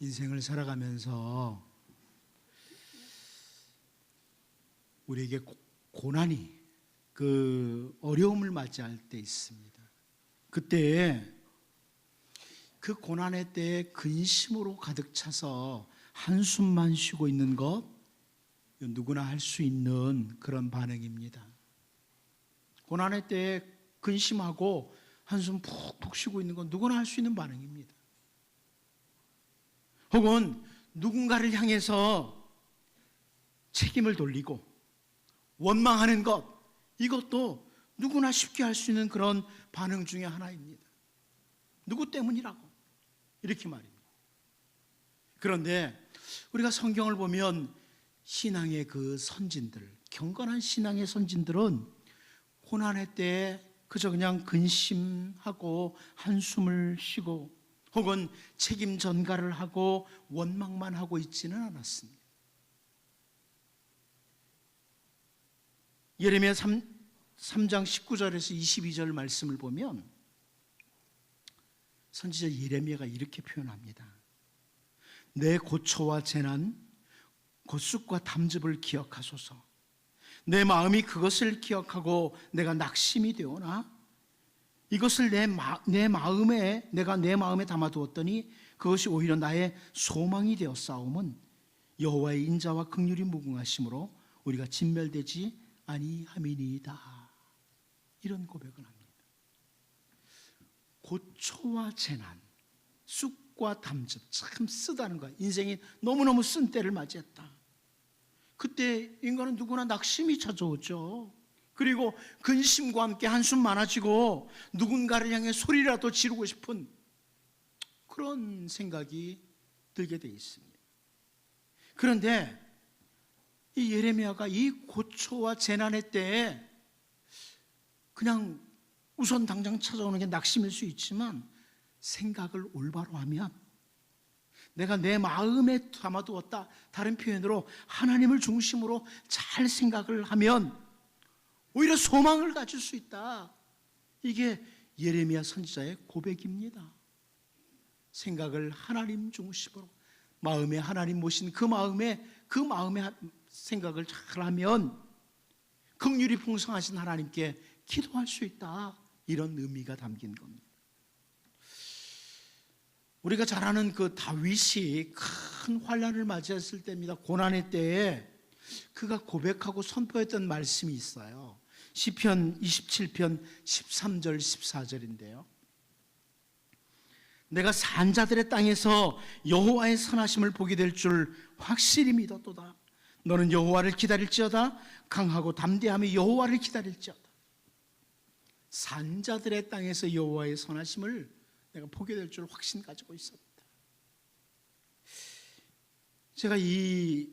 인생을 살아가면서 우리에게 고난이, 어려움을 맞이할 때 있습니다. 그때 그 고난의 때에 근심으로 가득 차서 한숨만 쉬고 있는 것, 누구나 할 수 있는 그런 반응입니다. 고난의 때에 근심하고 한숨 푹푹 쉬고 있는 건 누구나 할 수 있는 반응입니다. 혹은 누군가를 향해서 책임을 돌리고 원망하는 것, 이것도 누구나 쉽게 할 수 있는 그런 반응 중에 하나입니다. 누구 때문이라고 이렇게 말입니다. 그런데 우리가 성경을 보면 신앙의 그 선진들, 경건한 신앙의 선진들은 고난의 때에 그저 그냥 근심하고 한숨을 쉬고 혹은 책임 전가를 하고 원망만 하고 있지는 않았습니다. 예레미야 3장 19절에서 22절 말씀을 보면 선지자 예레미야가 이렇게 표현합니다. 내 고초와 재난, 곤쑥과 담즙을 기억하소서. 내 마음이 그것을 기억하고 내가 낙심이 되오나 이것을 내가 내 마음에 담아두었더니 그것이 오히려 나의 소망이 되었사옴은 여호와의 인자와 긍휼이 무궁하심으로 우리가 진멸되지 아니함이니이다. 이런 고백을 합니다. 고초와 재난, 쑥과 담즙, 참 쓰다는 거야. 인생이 너무너무 쓴 때를 맞이했다. 그때 인간은 누구나 낙심이 찾아오죠. 그리고 근심과 함께 한숨 많아지고 누군가를 향해 소리라도 지르고 싶은 그런 생각이 들게 돼 있습니다. 그런데 이 예레미야가 이 고초와 재난의 때에 그냥 우선 당장 찾아오는 게 낙심일 수 있지만 생각을 올바로 하면 내가 내 마음에 담아두었다. 다른 표현으로 하나님을 중심으로 잘 생각을 하면 오히려 소망을 가질 수 있다. 이게 예레미야 선지자의 고백입니다. 생각을 하나님 중심으로 마음에 하나님 모신 그 마음에 생각을 잘 하면 긍휼이 풍성하신 하나님께 기도할 수 있다. 이런 의미가 담긴 겁니다. 우리가 잘 아는 그 다윗이 큰 환난을 맞이했을 때입니다. 고난의 때에 그가 고백하고 선포했던 말씀이 있어요. 시편 27편 13절 14절인데요. 내가 산자들의 땅에서 여호와의 선하심을 보게 될 줄 확실히 믿었도다. 너는 여호와를 기다릴지어다. 강하고 담대함이 여호와를 기다릴지어다. 산자들의 땅에서 여호와의 선하심을 내가 보게 될 줄 확신 가지고 있었다. 제가 이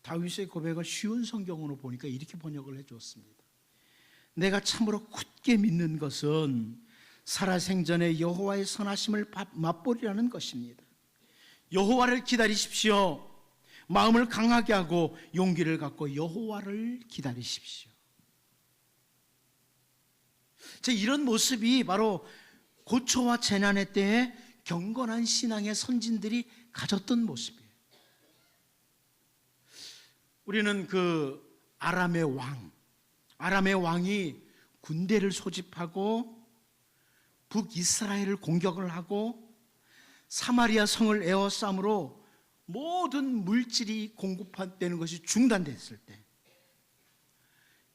다윗의 고백을 쉬운 성경으로 보니까 이렇게 번역을 해주었습니다. 내가 참으로 굳게 믿는 것은 살아생전에 여호와의 선하심을 맛보리라는 것입니다. 여호와를 기다리십시오. 마음을 강하게 하고 용기를 갖고 여호와를 기다리십시오. 이런 모습이 바로 고초와 재난의 때에 경건한 신앙의 선진들이 가졌던 모습이에요. 우리는 그 아람의 왕이 군대를 소집하고 북이스라엘을 공격을 하고 사마리아 성을 에워싸므로 모든 물질이 공급되는 것이 중단됐을 때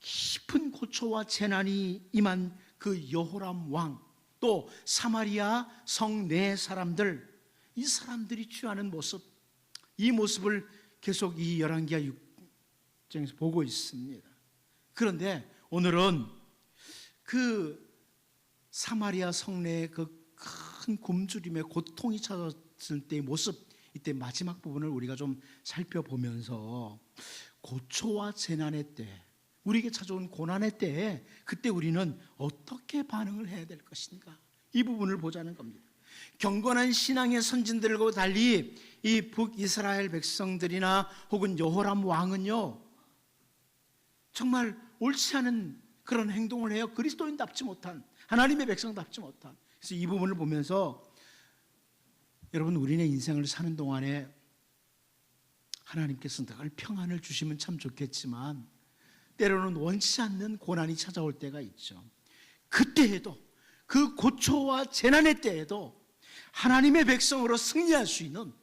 깊은 고초와 재난이 임한 그 여호람 왕, 또 사마리아 성 내 사람들, 이 사람들이 취하는 모습, 이 모습을 계속 이 열왕기하 6장에서 보고 있습니다. 그런데 오늘은 그 사마리아 성내의 그 큰 굶주림의 고통이 찾아왔을 때의 모습, 이때 마지막 부분을 우리가 좀 살펴보면서 고초와 재난의 때, 우리에게 찾아온 고난의 때에 그때 우리는 어떻게 반응을 해야 될 것인가, 이 부분을 보자는 겁니다. 경건한 신앙의 선진들과 달리 이 북이스라엘 백성들이나 혹은 여호람 왕은요, 정말 옳지 않은 그런 행동을 해요. 그리스도인답지 못한, 하나님의 백성답지 못한. 그래서 이 부분을 보면서 여러분, 우리네 인생을 사는 동안에 하나님께서 늘 평안을 주시면 참 좋겠지만 때로는 원치 않는 고난이 찾아올 때가 있죠. 그때에도, 그 고초와 재난의 때에도 하나님의 백성으로 승리할 수 있는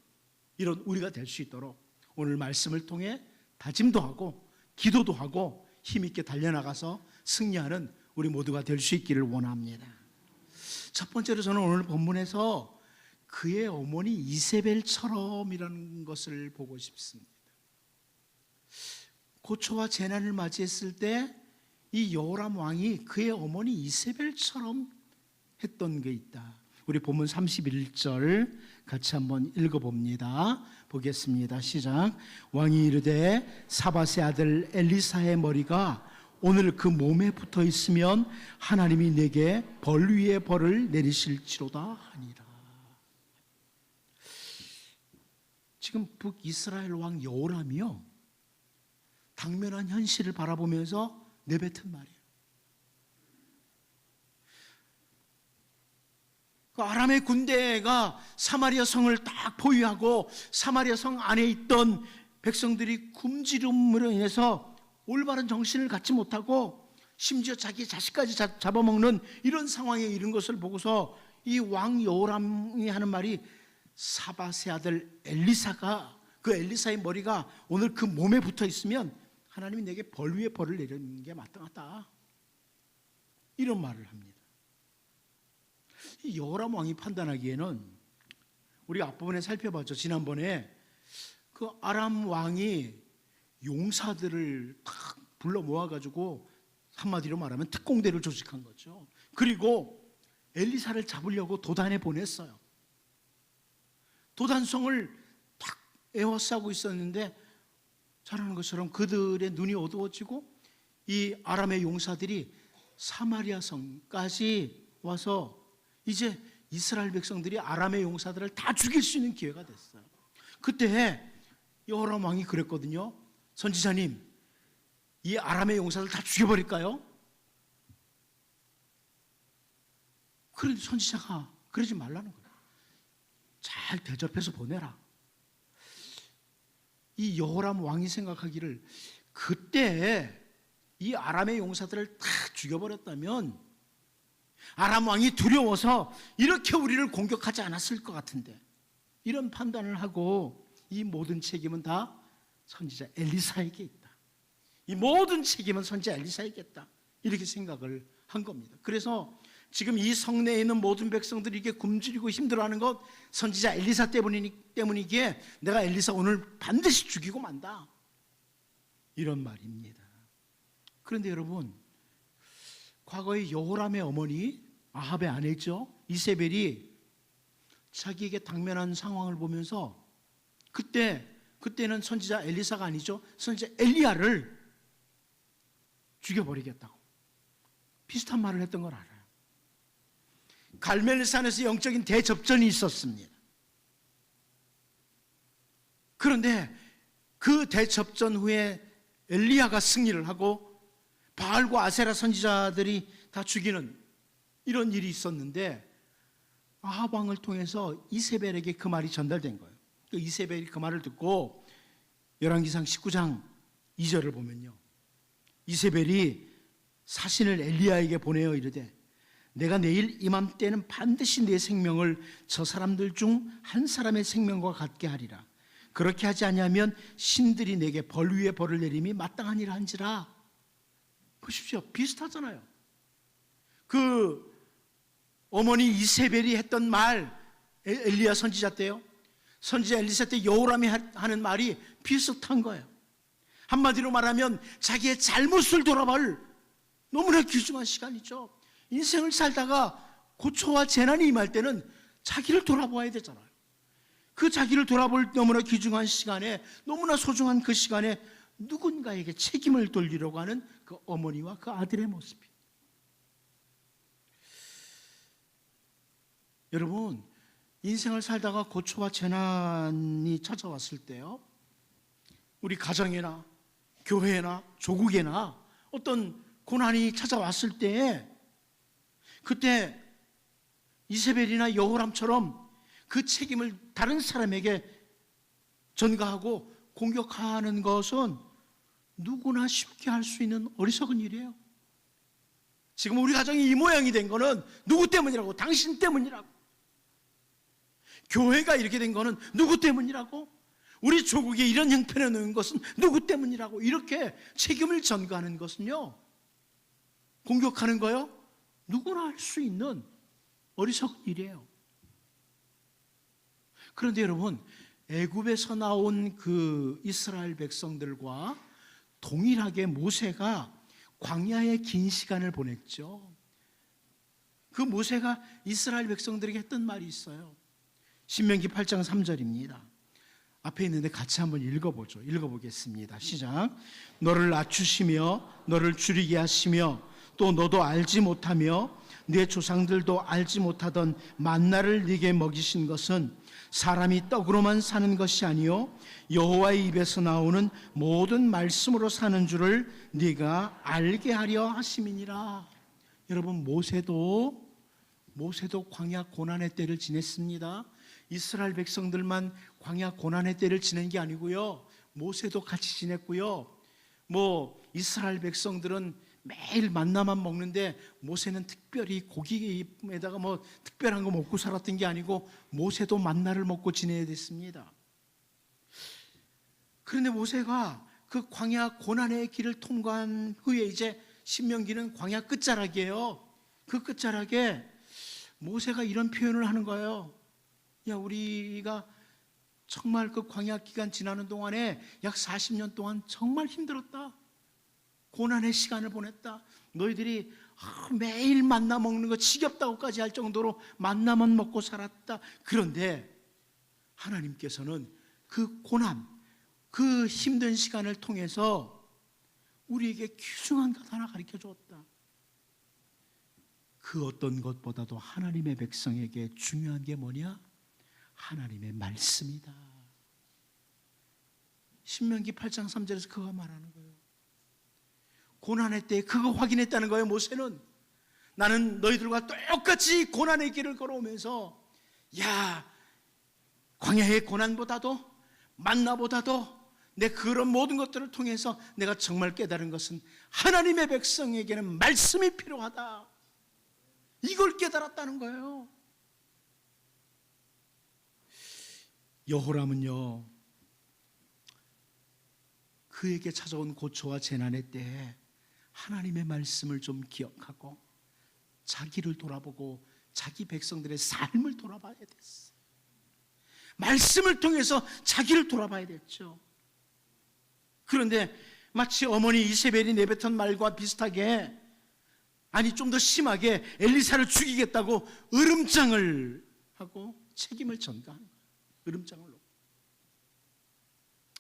이런 우리가 될 수 있도록 오늘 말씀을 통해 다짐도 하고 기도도 하고 힘있게 달려나가서 승리하는 우리 모두가 될 수 있기를 원합니다. 첫 번째로 저는 오늘 본문에서 그의 어머니 이세벨처럼이라는 것을 보고 싶습니다. 고초와 재난을 맞이했을 때 이 여호람 왕이 그의 어머니 이세벨처럼 했던 게 있다. 우리 본문 31절 같이 한번 읽어봅니다. 보겠습니다. 시작. 왕이 이르되 사밧의 아들 엘리사의 머리가 오늘 그 몸에 붙어 있으면 하나님이 내게 벌 위에 벌을 내리실지로다 하니라. 지금 북이스라엘 왕 여호람이요, 당면한 현실을 바라보면서 내뱉은 말이에요. 그 아람의 군대가 사마리아 성을 딱 포위하고 사마리아 성 안에 있던 백성들이 굶주림으로 인해서 올바른 정신을 갖지 못하고 심지어 자기 자식까지 잡아먹는 이런 상황에 이른 것을 보고서 이 왕 여호람이 하는 말이, 사밧의 아들 엘리사가, 그 엘리사의 머리가 오늘 그 몸에 붙어 있으면 하나님이 내게 벌 위에 벌을 내리는 게 마땅하다, 이런 말을 합니다. 이 여호람 왕이 판단하기에는 우리가 앞부분에 살펴봤죠. 지난번에 그 아람 왕이 용사들을 탁 불러 모아가지고 한마디로 말하면 특공대를 조직한 거죠. 그리고 엘리사를 잡으려고 도단에 보냈어요. 도단성을 딱 에워싸고 있었는데 잘 아는 것처럼 그들의 눈이 어두워지고 이 아람의 용사들이 사마리아 성까지 와서 이제 이스라엘 백성들이 아람의 용사들을 다 죽일 수 있는 기회가 됐어요. 그때 여호람 왕이 그랬거든요. 선지자님, 이 아람의 용사들 다 죽여버릴까요? 그런데 선지자가 그러지 말라는 거예요. 잘 대접해서 보내라. 이 여호람 왕이 생각하기를 그때 이 아람의 용사들을 다 죽여버렸다면 아람 왕이 두려워서 이렇게 우리를 공격하지 않았을 것 같은데, 이런 판단을 하고 이 모든 책임은 다 선지자 엘리사에게 있다, 이 모든 책임은 선지자 엘리사에게 있다, 이렇게 생각을 한 겁니다. 그래서 지금 이 성내에 있는 모든 백성들이 이게 굶주리고 힘들어하는 것 선지자 엘리사 때문이기에 내가 엘리사 오늘 반드시 죽이고 만다, 이런 말입니다. 그런데 여러분, 과거에 여호람의 어머니 아합의 아내죠, 이세벨이 자기에게 당면한 상황을 보면서 그때는 선지자 엘리사가 아니죠, 선지자 엘리야를 죽여버리겠다고 비슷한 말을 했던 걸 알아요. 갈멜산에서 영적인 대접전이 있었습니다. 그런데 그 대접전 후에 엘리야가 승리를 하고 바알과 아세라 선지자들이 다 죽이는 이런 일이 있었는데, 아합 왕을 통해서 이세벨에게 그 말이 전달된 거예요. 이세벨이 그 말을 듣고 열왕기상 19장 2절을 보면요, 이세벨이 사신을 엘리야에게 보내어 이르되 내가 내일 이맘때는 반드시 내 생명을 저 사람들 중 한 사람의 생명과 같게 하리라. 그렇게 하지 아니하면 신들이 내게 벌 위에 벌을 내림이 마땅하니라 한지라. 보십시오, 비슷하잖아요. 그 어머니 이세벨이 했던 말, 엘리야 선지자 때요, 선지자 엘리사 때 여호람이 하는 말이 비슷한 거예요. 한마디로 말하면 자기의 잘못을 돌아볼 너무나 귀중한 시간이죠. 인생을 살다가 고초와 재난이 임할 때는 자기를 돌아보아야 되잖아요. 그 자기를 돌아볼 너무나 귀중한 시간에, 너무나 소중한 그 시간에 누군가에게 책임을 돌리려고 하는 그 어머니와 그 아들의 모습이, 여러분, 인생을 살다가 고초와 재난이 찾아왔을 때요, 우리 가정이나 교회나 조국에나 어떤 고난이 찾아왔을 때에 그때 이세벨이나 여호람처럼 그 책임을 다른 사람에게 전가하고 공격하는 것은 누구나 쉽게 할 수 있는 어리석은 일이에요. 지금 우리 가정이 이 모양이 된 거는 누구 때문이라고? 당신 때문이라고. 교회가 이렇게 된 거는 누구 때문이라고? 우리 조국이 이런 형편에 놓인 것은 누구 때문이라고. 이렇게 책임을 전가하는 것은요, 공격하는 거요, 누구나 할 수 있는 어리석은 일이에요. 그런데 여러분, 애굽에서 나온 그 이스라엘 백성들과 동일하게 모세가 광야에 긴 시간을 보냈죠. 그 모세가 이스라엘 백성들에게 했던 말이 있어요. 신명기 8장 3절입니다. 앞에 있는데 같이 한번 읽어보죠. 읽어보겠습니다. 시작. 너를 낮추시며 너를 줄이게 하시며 또 너도 알지 못하며 네 조상들도 알지 못하던 만나를 네게 먹이신 것은 사람이 떡으로만 사는 것이 아니요 여호와의 입에서 나오는 모든 말씀으로 사는 줄을 네가 알게 하려 하심이니라. 여러분, 모세도 광야 고난의 때를 지냈습니다. 이스라엘 백성들만 광야 고난의 때를 지낸 게 아니고요, 모세도 같이 지냈고요. 이스라엘 백성들은 매일 만나만 먹는데 모세는 특별히 고기에다가 특별한 거 먹고 살았던 게 아니고 모세도 만나를 먹고 지내야 됐습니다. 그런데 모세가 그 광야 고난의 길을 통과한 후에 이제 신명기는 광야 끝자락이에요. 그 끝자락에 모세가 이런 표현을 하는 거예요. 야, 우리가 정말 그 광야 기간 지나는 동안에 약 40년 동안 정말 힘들었다. 고난의 시간을 보냈다. 너희들이 매일 만나 먹는 거 지겹다고까지 할 정도로 만나만 먹고 살았다. 그런데 하나님께서는 그 고난, 그 힘든 시간을 통해서 우리에게 귀중한 것 하나 가르쳐 주었다. 그 어떤 것보다도 하나님의 백성에게 중요한 게 뭐냐? 하나님의 말씀이다. 신명기 8장 3절에서 그거 말하는 거예요. 고난의 때에 그거 확인했다는 거예요. 모세는 나는 너희들과 똑같이 고난의 길을 걸어오면서 광야의 고난보다도 만나보다도 내 그런 모든 것들을 통해서 내가 정말 깨달은 것은 하나님의 백성에게는 말씀이 필요하다. 이걸 깨달았다는 거예요. 여호람은요, 그에게 찾아온 고초와 재난의 때에 하나님의 말씀을 좀 기억하고 자기를 돌아보고 자기 백성들의 삶을 돌아봐야 됐어요. 말씀을 통해서 자기를 돌아봐야 됐죠. 그런데 마치 어머니 이세벨이 내뱉은 말과 비슷하게, 아니 좀 더 심하게 엘리사를 죽이겠다고 으름장을 하고 책임을 전가하는 거예요. 으름장을 놓고.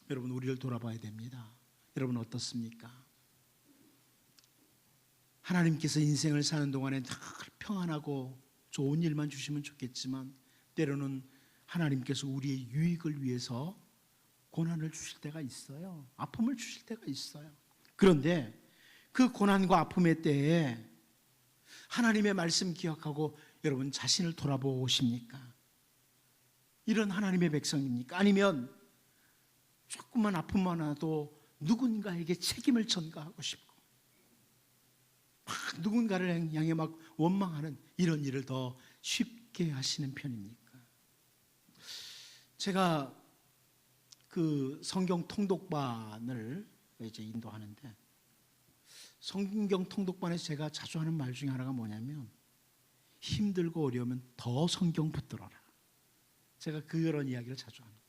여러분, 우리를 돌아봐야 됩니다. 여러분 어떻습니까? 하나님께서 인생을 사는 동안에 늘 평안하고 좋은 일만 주시면 좋겠지만 때로는 하나님께서 우리의 유익을 위해서 고난을 주실 때가 있어요. 아픔을 주실 때가 있어요. 그런데 그 고난과 아픔의 때에 하나님의 말씀 기억하고 여러분 자신을 돌아보십니까? 이런 하나님의 백성입니까? 아니면 조금만 아픔만 와도 누군가에게 책임을 전가하고 싶고 누군가를 향해 막 원망하는 이런 일을 더 쉽게 하시는 편입니까? 제가 그 성경 통독반을 이제 인도하는데, 성경 통독반에서 제가 자주 하는 말 중에 하나가 뭐냐면, 힘들고 어려우면 더 성경 붙들어라. 제가 그런 이야기를 자주 합니다.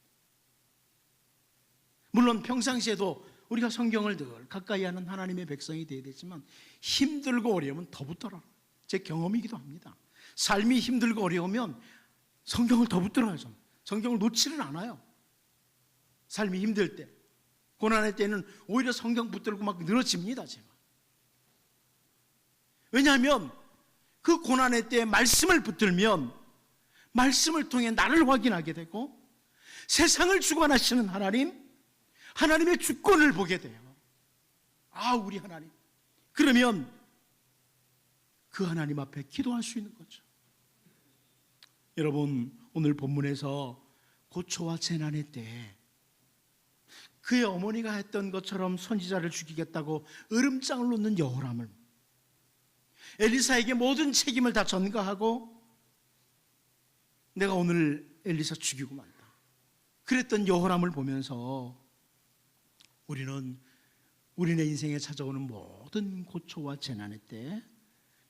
물론 평상시에도 우리가 성경을 늘 가까이 하는 하나님의 백성이 되어야 되지만 힘들고 어려우면 더 붙들어라. 제 경험이기도 합니다. 삶이 힘들고 어려우면 성경을 더 붙들어야 해요. 성경을 놓지는 않아요. 삶이 힘들 때, 고난의 때는 오히려 성경 붙들고 막 늘어집니다. 제가. 왜냐하면 그 고난의 때에 말씀을 붙들면 말씀을 통해 나를 확인하게 되고 세상을 주관하시는 하나님의 주권을 보게 돼요. 우리 하나님. 그러면 그 하나님 앞에 기도할 수 있는 거죠. 여러분, 오늘 본문에서 고초와 재난의 때에 그의 어머니가 했던 것처럼 선지자를 죽이겠다고 으름장을 놓는 여호람을, 엘리사에게 모든 책임을 다 전가하고 내가 오늘 엘리사 죽이고 말다 그랬던 여호람을 보면서 우리는 우리네 인생에 찾아오는 모든 고초와 재난의 때,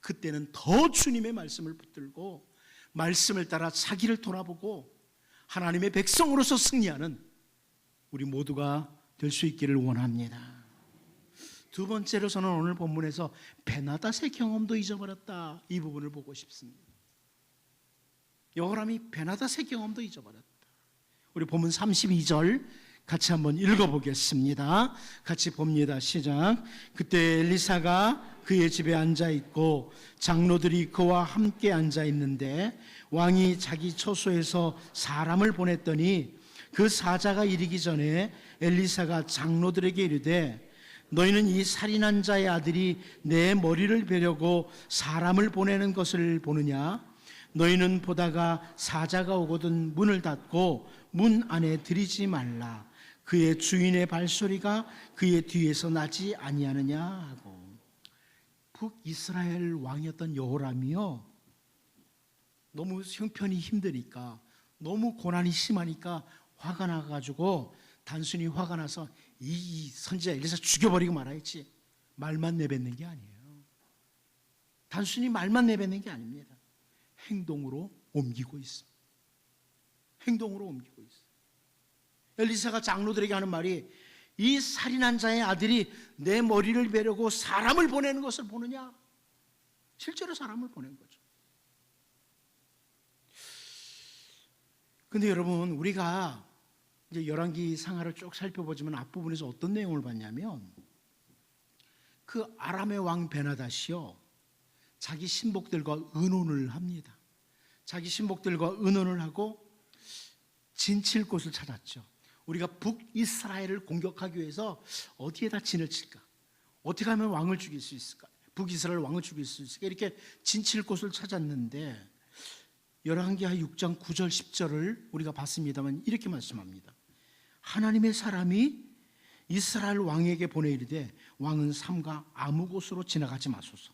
그때는 더 주님의 말씀을 붙들고 말씀을 따라 자기를 돌아보고 하나님의 백성으로서 승리하는 우리 모두가 될 수 있기를 원합니다. 두 번째로 저는 오늘 본문에서 베나닷의 경험도 잊어버렸다, 이 부분을 보고 싶습니다. 여호람이 베나닷의 경험도 잊어버렸다. 우리 본문 32절 같이 한번 읽어보겠습니다. 같이 봅니다. 시작. 그때 엘리사가 그의 집에 앉아 있고 장로들이 그와 함께 앉아 있는데 왕이 자기 처소에서 사람을 보냈더니 그 사자가 이르기 전에 엘리사가 장로들에게 이르되 너희는 이 살인한 자의 아들이 내 머리를 베려고 사람을 보내는 것을 보느냐? 너희는 보다가 사자가 오거든 문을 닫고 문 안에 들이지 말라. 그의 주인의 발소리가 그의 뒤에서 나지 아니하느냐 하고. 북이스라엘 왕이었던 여호람이요, 너무 형편이 힘드니까, 너무 고난이 심하니까 화가 나가지고 단순히 화가 나서 이 선지자 엘리사 죽여버리고 말아야지 말만 내뱉는 게 아니에요. 단순히 말만 내뱉는 게 아닙니다. 행동으로 옮기고 있습니다. 행동으로 옮기고 있어요. 엘리사가 장로들에게 하는 말이 이 살인한 자의 아들이 내 머리를 베려고 사람을 보내는 것을 보느냐? 실제로 사람을 보낸 거죠. 근데 여러분, 우리가 이제 열왕기 상하를 쭉 살펴보지만 앞부분에서 어떤 내용을 봤냐면, 그 아람의 왕 베나닷이요, 자기 신복들과 의논을 합니다. 자기 신복들과 의논을 하고 진칠 곳을 찾았죠. 우리가 북이스라엘을 공격하기 위해서 어디에다 진을 칠까? 어떻게 하면 왕을 죽일 수 있을까? 북이스라엘 왕을 죽일 수 있을까? 이렇게 진칠 곳을 찾았는데 열왕기하 6장 9절 10절을 우리가 봤습니다만 이렇게 말씀합니다. 하나님의 사람이 이스라엘 왕에게 보내 이르되 왕은 삼가 아무 곳으로 지나가지 마소서.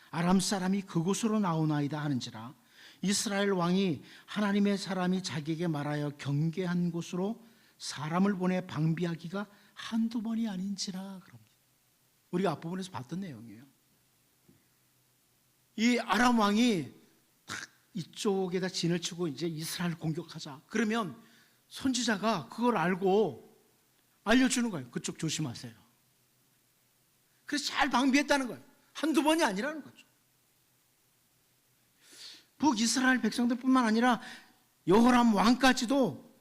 아람 사람이 그곳으로 나오나이다 하는지라. 이스라엘 왕이 하나님의 사람이 자기에게 말하여 경계한 곳으로 사람을 보내 방비하기가 한두 번이 아닌지라 그럽니다. 우리가 앞부분에서 봤던 내용이에요. 이 아람 왕이 딱 이쪽에다 진을 치고 이제 이스라엘 공격하자. 그러면 선지자가 그걸 알고 알려주는 거예요. 그쪽 조심하세요. 그래서 잘 방비했다는 거예요. 한두 번이 아니라는 거죠. 북이스라엘 백성들뿐만 아니라 여호람 왕까지도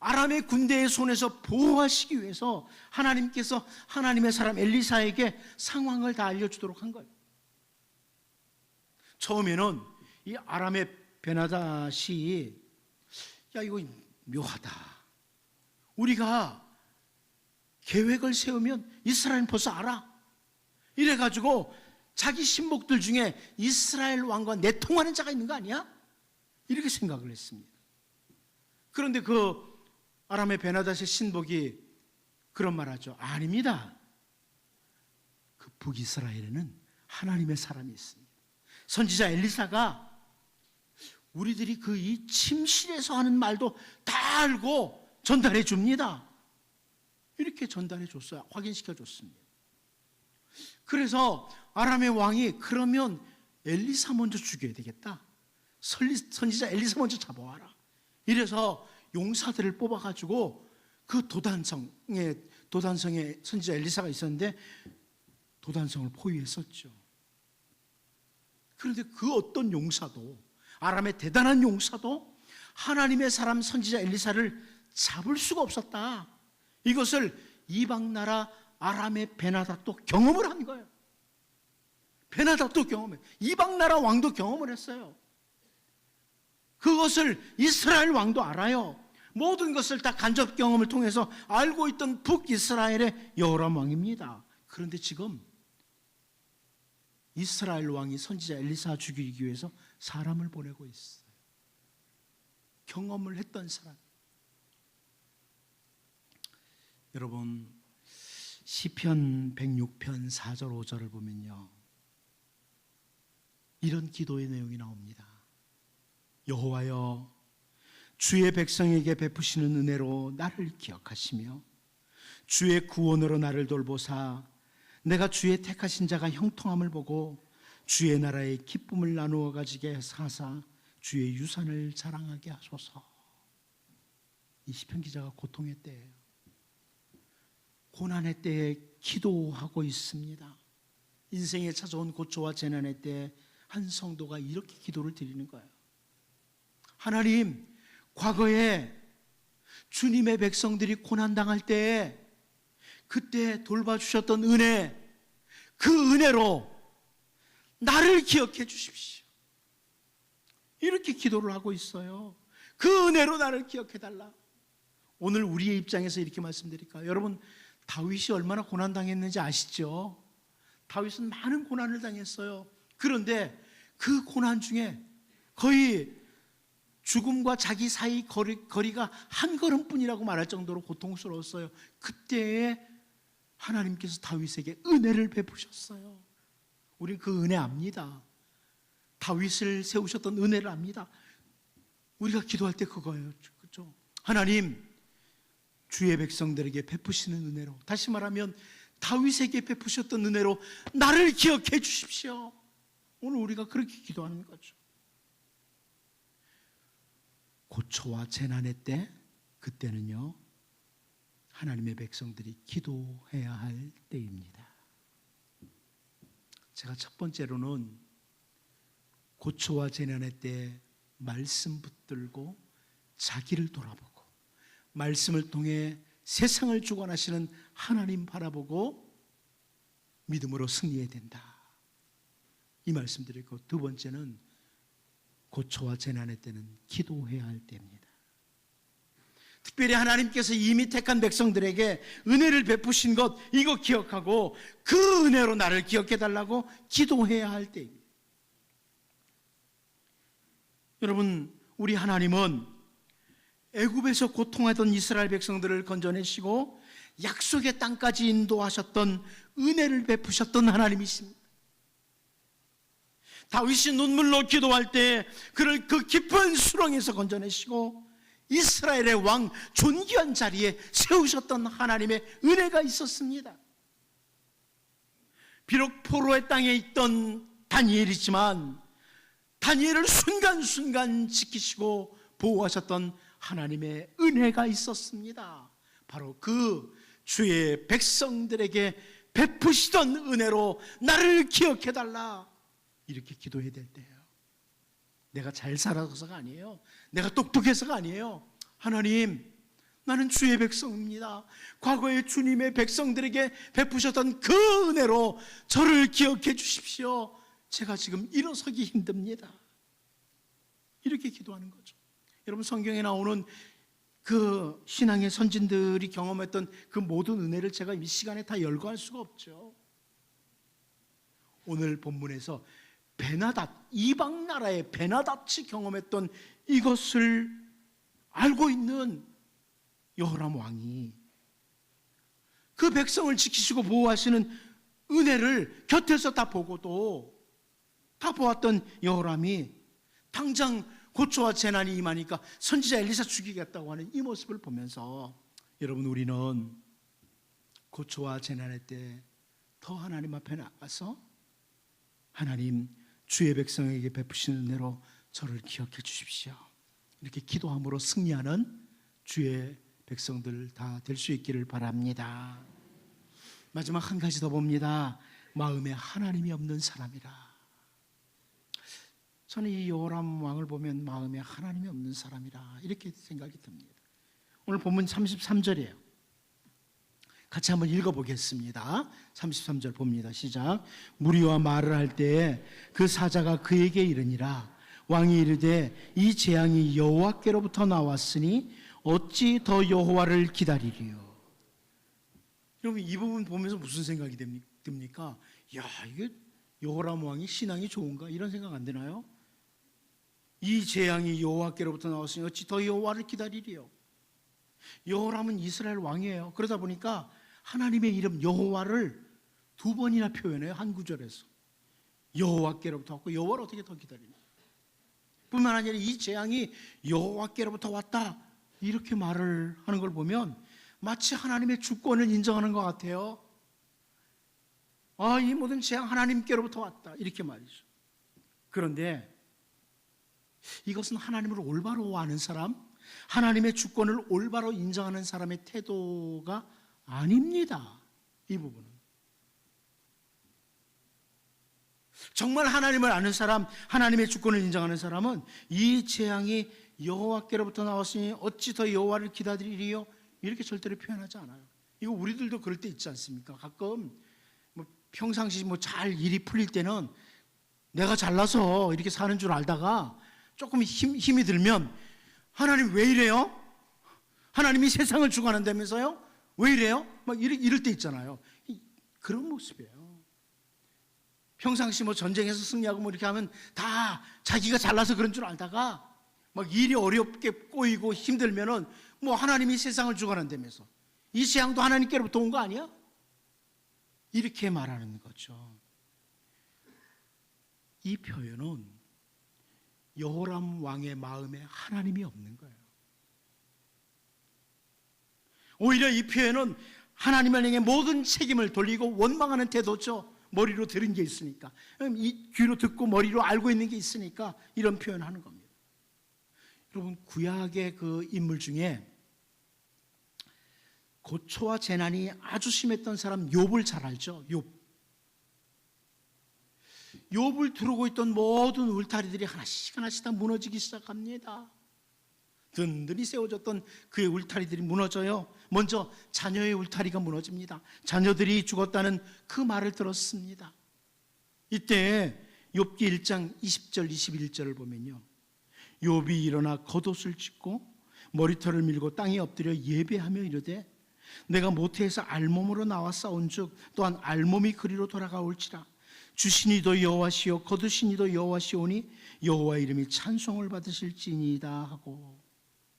아람의 군대의 손에서 보호하시기 위해서 하나님께서 하나님의 사람 엘리사에게 상황을 다 알려주도록 한 거예요. 처음에는 이 아람의 베나닷이 야, 이거 묘하다. 우리가 계획을 세우면 이스라엘은 벌써 알아. 이래가지고 자기 신복들 중에 이스라엘 왕과 내통하는 자가 있는 거 아니야? 이렇게 생각을 했습니다. 그런데 그 아람의 베나닷의 신복이 그런 말하죠. 아닙니다. 그 북이스라엘에는 하나님의 사람이 있습니다. 선지자 엘리사가 우리들이 그 이 침실에서 하는 말도 다 알고 전달해 줍니다. 이렇게 전달해 줬어요. 확인시켜 줬습니다. 그래서 아람의 왕이 그러면 엘리사 먼저 죽여야 되겠다. 선지자 엘리사 먼저 잡아와라. 이래서 용사들을 뽑아가지고 그 도단성에 선지자 엘리사가 있었는데 도단성을 포위했었죠. 그런데 그 어떤 용사도, 아람의 대단한 용사도 하나님의 사람 선지자 엘리사를 잡을 수가 없었다. 이것을 이방 나라 아람의 베나닷도 경험을 한 거예요. 베나닷도 경험해. 이방 나라 왕도 경험을 했어요. 그것을 이스라엘 왕도 알아요. 모든 것을 다 간접 경험을 통해서 알고 있던 북이스라엘의 여호람 왕입니다. 그런데 지금 이스라엘 왕이 선지자 엘리사 죽이기 위해서 사람을 보내고 있어요. 경험을 했던 사람. 여러분, 시편 106편 4절 5절을 보면요, 이런 기도의 내용이 나옵니다. 여호와여, 주의 백성에게 베푸시는 은혜로 나를 기억하시며 주의 구원으로 나를 돌보사 내가 주의 택하신 자가 형통함을 보고 주의 나라의 기쁨을 나누어 가지게 하사 주의 유산을 자랑하게 하소서. 이 시편 기자가 고통의 때예요. 고난의 때에 기도하고 있습니다. 인생에 찾아온 고초와 재난의 때에 한 성도가 이렇게 기도를 드리는 거예요. 하나님, 과거에 주님의 백성들이 고난당할 때에 그때 돌봐주셨던 은혜, 그 은혜로 나를 기억해 주십시오. 이렇게 기도를 하고 있어요. 그 은혜로 나를 기억해 달라. 오늘 우리의 입장에서 이렇게 말씀드릴까요? 여러분, 다윗이 얼마나 고난당했는지 아시죠? 다윗은 많은 고난을 당했어요. 그런데 그 고난 중에 거의 죽음과 자기 사이 거리가 한 걸음뿐이라고 말할 정도로 고통스러웠어요. 그때에 하나님께서 다윗에게 은혜를 베푸셨어요. 우리는 그 은혜 압니다. 다윗을 세우셨던 은혜를 압니다. 우리가 기도할 때 그거예요. 그렇죠? 하나님, 주의 백성들에게 베푸시는 은혜로, 다시 말하면 다윗에게 베푸셨던 은혜로 나를 기억해 주십시오. 오늘 우리가 그렇게 기도하는 거죠. 고초와 재난의 때, 그때는요, 하나님의 백성들이 기도해야 할 때입니다. 제가 첫 번째로는 고초와 재난의 때 말씀 붙들고 자기를 돌아보고 말씀을 통해 세상을 주관하시는 하나님 바라보고 믿음으로 승리해야 된다, 이 말씀드리고, 두 번째는 고초와 재난의 때는 기도해야 할 때입니다. 특별히 하나님께서 이미 택한 백성들에게 은혜를 베푸신 것, 이거 기억하고 그 은혜로 나를 기억해 달라고 기도해야 할 때입니다. 여러분, 우리 하나님은 애굽에서 고통하던 이스라엘 백성들을 건져내시고 약속의 땅까지 인도하셨던, 은혜를 베푸셨던 하나님이십니다. 다윗이 눈물로 기도할 때 그를 그 깊은 수렁에서 건져내시고 이스라엘의 왕 존귀한 자리에 세우셨던 하나님의 은혜가 있었습니다. 비록 포로의 땅에 있던 다니엘이지만 다니엘을 순간순간 지키시고 보호하셨던 하나님의 은혜가 있었습니다. 바로 그 주의 백성들에게 베푸시던 은혜로 나를 기억해달라, 이렇게 기도해야 될 때예요. 내가 잘 살아서가 아니에요. 내가 똑똑해서가 아니에요. 하나님, 나는 주의 백성입니다. 과거에 주님의 백성들에게 베푸셨던 그 은혜로 저를 기억해 주십시오. 제가 지금 일어서기 힘듭니다. 이렇게 기도하는 거죠. 여러분, 성경에 나오는 그 신앙의 선진들이 경험했던 그 모든 은혜를 제가 이 시간에 다 열거할 수가 없죠. 오늘 본문에서 베나닷, 이방 나라의 베나닷이 경험했던 이것을 알고 있는 여호람 왕이 그 백성을 지키시고 보호하시는 은혜를 곁에서 다 보고도, 다 보았던 여호람이 당장 고초와 재난이 임하니까 선지자 엘리사 죽이겠다고 하는 이 모습을 보면서, 여러분, 우리는 고초와 재난의 때 더 하나님 앞에 나가서 하나님, 주의 백성에게 베푸시는 은혜로 저를 기억해 주십시오, 이렇게 기도함으로 승리하는 주의 백성들 다 될 수 있기를 바랍니다. 마지막 한 가지 더 봅니다. 마음에 하나님이 없는 사람이라. 저는 이 여호람 왕을 보면 마음에 하나님이 없는 사람이라, 이렇게 생각이 듭니다. 오늘 본문 33절이에요. 같이 한번 읽어보겠습니다. 33절 봅니다. 시작. 무리와 말을 할 때에 그 사자가 그에게 이르니라. 왕이 이르되 이 재앙이 여호와께로부터 나왔으니 어찌 더 여호와를 기다리리요. 여러분, 이 부분 보면서 무슨 생각이 듭니까? 야, 이게 여호람 왕이 신앙이 좋은가? 이런 생각 안 드나요? 이 재앙이 여호와께로부터 나왔으니 어찌 더 여호와를 기다리리요. 여호람은 이스라엘 왕이에요. 그러다 보니까 하나님의 이름 여호와를 두 번이나 표현해요. 한 구절에서. 여호와께로부터 왔고 여호와를 어떻게 더 기다리냐. 뿐만 아니라 이 재앙이 여호와께로부터 왔다 이렇게 말을 하는 걸 보면 마치 하나님의 주권을 인정하는 것 같아요. 이 모든 재앙 하나님께로부터 왔다 이렇게 말이죠. 그런데 이것은 하나님을 올바로 아는 사람, 하나님의 주권을 올바로 인정하는 사람의 태도가 아닙니다. 이 부분은 정말 하나님을 아는 사람, 하나님의 주권을 인정하는 사람은 이 재앙이 여호와께로부터 나왔으니 어찌 더 여호와를 기다리리요? 이렇게 절대로 표현하지 않아요. 이거 우리들도 그럴 때 있지 않습니까? 가끔 평상시 잘 일이 풀릴 때는 내가 잘나서 이렇게 사는 줄 알다가 조금 힘이 들면 하나님 왜 이래요? 하나님이 세상을 주관한다면서요? 왜 이래요? 이럴 때 있잖아요. 그런 모습이에요. 평상시 전쟁에서 승리하고 이렇게 하면 다 자기가 잘나서 그런 줄 알다가 일이 어렵게 꼬이고 힘들면은 하나님이 세상을 주관한다면서 이 재앙도 하나님께로부터 온 거 아니야? 이렇게 말하는 거죠. 이 표현은 여호람 왕의 마음에 하나님이 없는 거예요. 오히려 이 표현은 하나님을 향해 모든 책임을 돌리고 원망하는 태도죠. 머리로 들은 게 있으니까, 이 귀로 듣고 머리로 알고 있는 게 있으니까 이런 표현을 하는 겁니다. 여러분, 구약의 그 인물 중에 고초와 재난이 아주 심했던 사람 욥을 잘 알죠? 욥을 두르고 있던 모든 울타리들이 하나씩 하나씩 다 무너지기 시작합니다. 든든히 세워졌던 그의 울타리들이 무너져요. 먼저 자녀의 울타리가 무너집니다. 자녀들이 죽었다는 그 말을 들었습니다. 이때 욥기 1장 20절 21절을 보면요, 욥이 일어나 겉옷을 찢고 머리털을 밀고 땅에 엎드려 예배하며 이르되 내가 모태에서 알몸으로 나와 싸운즉 또한 알몸이 그리로 돌아가올지라. 주신이도 여호와시요 거두신이도 여호와시오니 여호와 이름이 찬송을 받으실지니이다 하고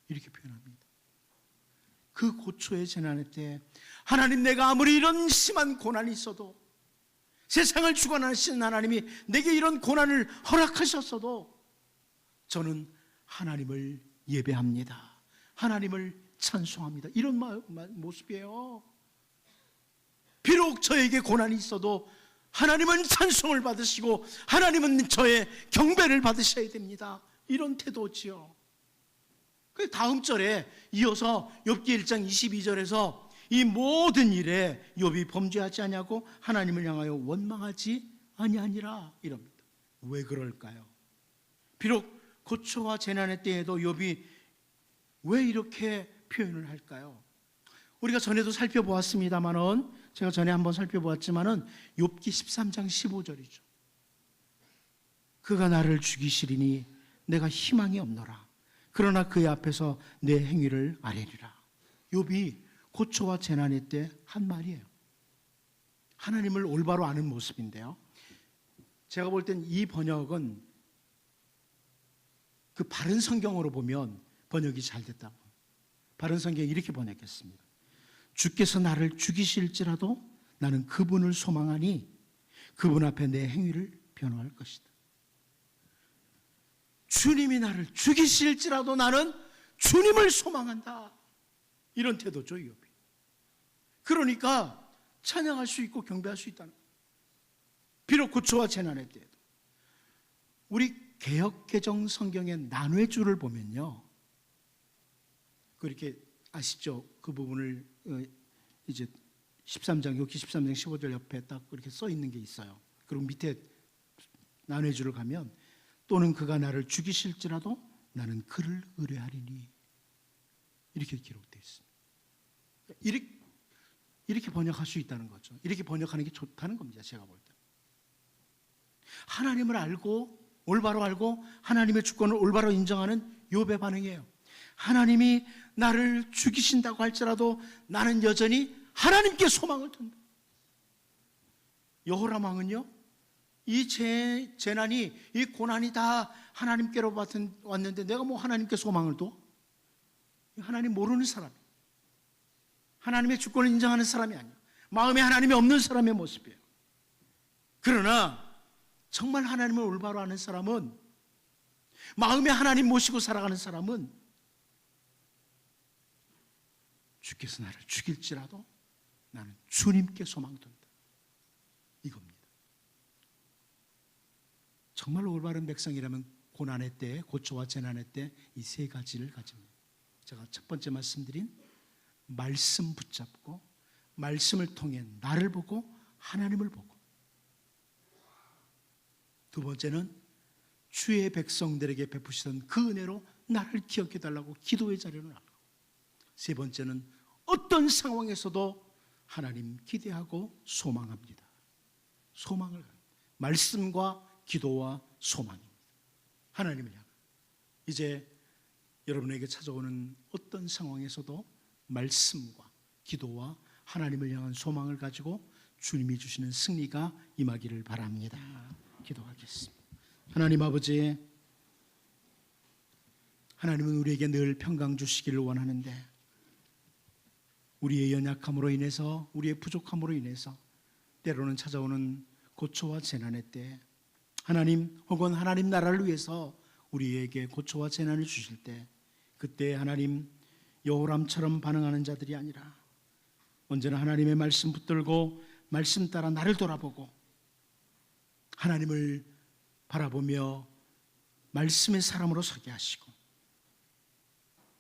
이렇게 표현합니다. 그 고초의 재난의 때 하나님, 내가 아무리 이런 심한 고난이 있어도, 세상을 주관하시는 하나님이 내게 이런 고난을 허락하셨어도 저는 하나님을 예배합니다. 하나님을 찬송합니다. 이런 모습이에요. 비록 저에게 고난이 있어도 하나님은 찬송을 받으시고 하나님은 저의 경배를 받으셔야 됩니다. 이런 태도지요. 그 다음 절에 이어서 욥기 1장 22절에서 이 모든 일에 욥이 범죄하지 아니하고 하나님을 향하여 원망하지 아니하니라 이럽니다. 왜 그럴까요? 비록 고초와 재난의 때에도 욥이 왜 이렇게 표현을 할까요? 우리가 전에도 살펴보았습니다만은, 제가 전에 한번 살펴보았지만은 욥기 13장 15절이죠. 그가 나를 죽이시리니 내가 희망이 없노라. 그러나 그의 앞에서 내 행위를 아뢰리라. 욥이 고초와 재난의 때 한 말이에요. 하나님을 올바로 아는 모습인데요, 제가 볼 땐 이 번역은 그 바른 성경으로 보면 번역이 잘 됐다고. 바른 성경이 이렇게 번역했습니다. 주께서 나를 죽이실지라도 나는 그분을 소망하니 그분 앞에 내 행위를 변호할 것이다. 주님이 나를 죽이실지라도 나는 주님을 소망한다. 이런 태도죠, 욥이. 그러니까 찬양할 수 있고 경배할 수 있다는 거예요. 비록 고초와 재난의 때에도. 우리 개역개정 성경의 난회주를 보면요, 그렇게 아시죠? 그 부분을 이제 13장, 욥기 13장 15절 옆에 딱 그렇게 써 있는 게 있어요. 그리고 밑에 난회주를 가면 또는 그가 나를 죽이실지라도 나는 그를 의뢰하리니 이렇게 기록되어 있습니다. 이렇게 번역할 수 있다는 거죠. 이렇게 번역하는 게 좋다는 겁니다. 제가 볼 때 하나님을 알고 올바로 알고 하나님의 주권을 올바로 인정하는 욥의 반응이에요. 하나님이 나를 죽이신다고 할지라도 나는 여전히 하나님께 소망을 둔다. 여호람 왕은요, 이 재난이, 이 고난이 다 하나님께로 왔는데 내가 뭐 하나님께 소망을 둬? 하나님 모르는 사람, 하나님의 주권을 인정하는 사람이 아니에요. 마음에 하나님이 없는 사람의 모습이에요. 그러나 정말 하나님을 올바로 아는 사람은, 마음에 하나님 모시고 살아가는 사람은 주께서 나를 죽일지라도 나는 주님께 소망 둔다, 이겁니다. 정말 올바른 백성이라면 고난의 때, 고초와 재난의 때 이 세 가지를 가집니다. 제가 첫 번째 말씀드린 말씀 붙잡고 말씀을 통해 나를 보고 하나님을 보고, 두 번째는 주의 백성들에게 베푸시던 그 은혜로 나를 기억해 달라고 기도의 자리로 나가고, 세 번째는 어떤 상황에서도 하나님 기대하고 소망합니다. 소망을, 말씀과 기도와 소망입니다. 하나님을 향한. 이제 여러분에게 찾아오는 어떤 상황에서도 말씀과 기도와 하나님을 향한 소망을 가지고 주님이 주시는 승리가 임하기를 바랍니다. 기도하겠습니다. 하나님 아버지, 하나님은 우리에게 늘 평강 주시기를 원하는데 우리의 연약함으로 인해서, 우리의 부족함으로 인해서 때로는 찾아오는 고초와 재난의 때, 하나님 혹은 하나님 나라를 위해서 우리에게 고초와 재난을 주실 때, 그때 하나님 여호람처럼 반응하는 자들이 아니라 언제나 하나님의 말씀 붙들고 말씀 따라 나를 돌아보고 하나님을 바라보며 말씀의 사람으로 서게 하시고,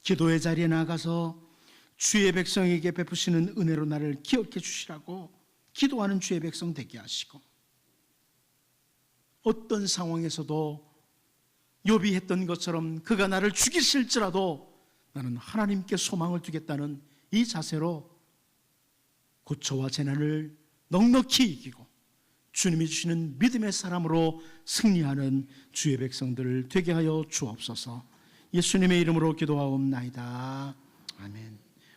기도의 자리에 나가서 주의 백성에게 베푸시는 은혜로 나를 기억해 주시라고 기도하는 주의 백성 되게 하시고, 어떤 상황에서도 욥이 했던 것처럼 그가 나를 죽이실지라도 나는 하나님께 소망을 두겠다는 이 자세로 고초와 재난을 넉넉히 이기고 주님이 주시는 믿음의 사람으로 승리하는 주의 백성들 되게 하여 주옵소서. 예수님의 이름으로 기도하옵나이다. 아멘.